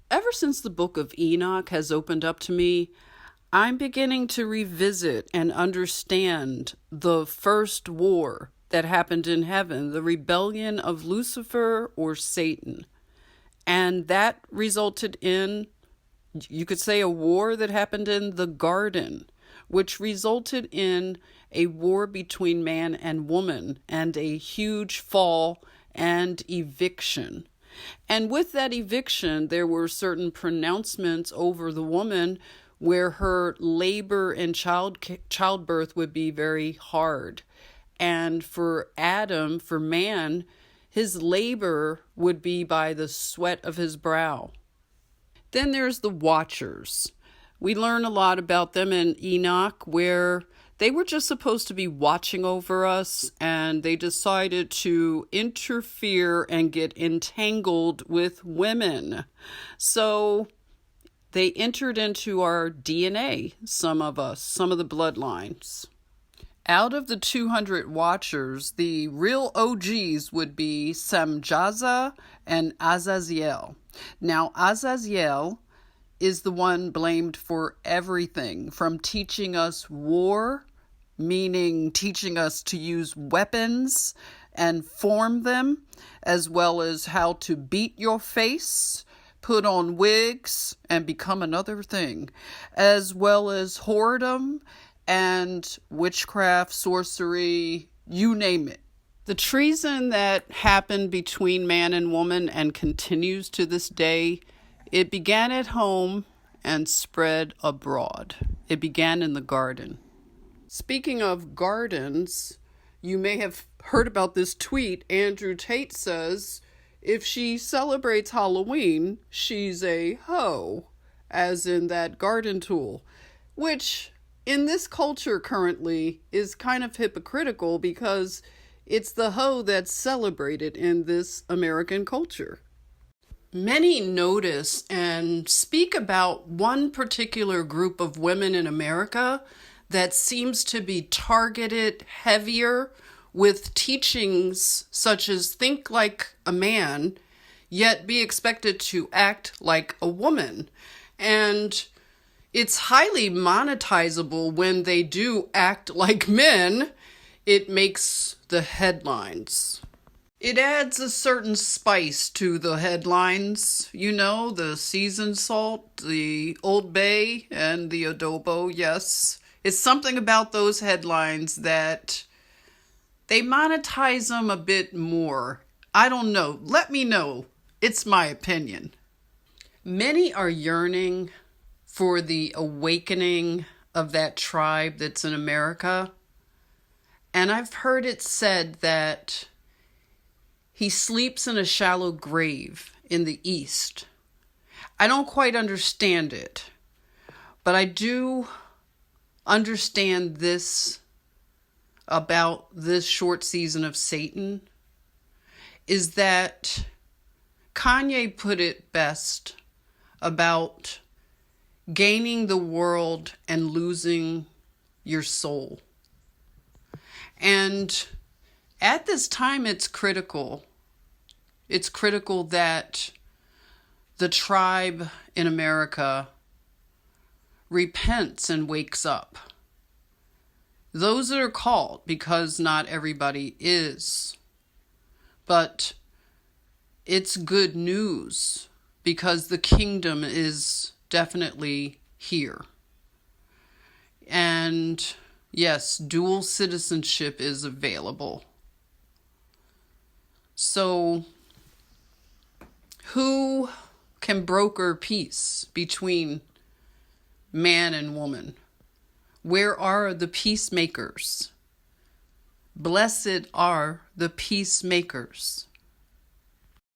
Ever since the book of Enoch has opened up to me, I'm beginning to revisit and understand the first war that happened in heaven, the rebellion of Lucifer or Satan. And that resulted in, you could say, a war that happened in the garden, which resulted in a war between man and woman and a huge fall and eviction. And with that eviction, there were certain pronouncements over the woman where her labor and childbirth would be very hard. And for Adam, for man, his labor would be by the sweat of his brow. Then there's the Watchers. We learn a lot about them in Enoch, where they were just supposed to be watching over us, and they decided to interfere and get entangled with women. So they entered into our DNA, some of us, some of the bloodlines. Out of the 200 Watchers, the real OGs would be Samjaza and Azazel. Now, Azazel is the one blamed for everything, from teaching us war, meaning teaching us to use weapons and form them, as well as how to beat your face, put on wigs, and become another thing, as well as whoredom and witchcraft, sorcery, you name it. The treason that happened between man and woman and continues to this day, it began at home and spread abroad. It began in the garden. Speaking of gardens, you may have heard about this tweet. Andrew Tate says, if she celebrates Halloween, she's a hoe, as in that garden tool, which in this culture currently is kind of hypocritical because it's the hoe that's celebrated in this American culture. Many notice and speak about one particular group of women in America that seems to be targeted heavier with teachings such as think like a man, yet be expected to act like a woman. And it's highly monetizable when they do act like men. It makes the headlines. It adds a certain spice to the headlines, the seasoned salt, the Old Bay, and the adobo, yes. It's something about those headlines that they monetize them a bit more. I don't know. Let me know. It's my opinion. Many are yearning for the awakening of that tribe that's in America. And I've heard it said that he sleeps in a shallow grave in the East. I don't quite understand it, but I do understand this about this short season of Satan, is that Kanye put it best about gaining the world and losing your soul. And at this time, it's critical. It's critical that the tribe in America repents and wakes up. Those that are called, because not everybody is. But it's good news because the kingdom is definitely here. And yes, dual citizenship is available. So, who can broker peace between man and woman? Where are the peacemakers? Blessed are the peacemakers.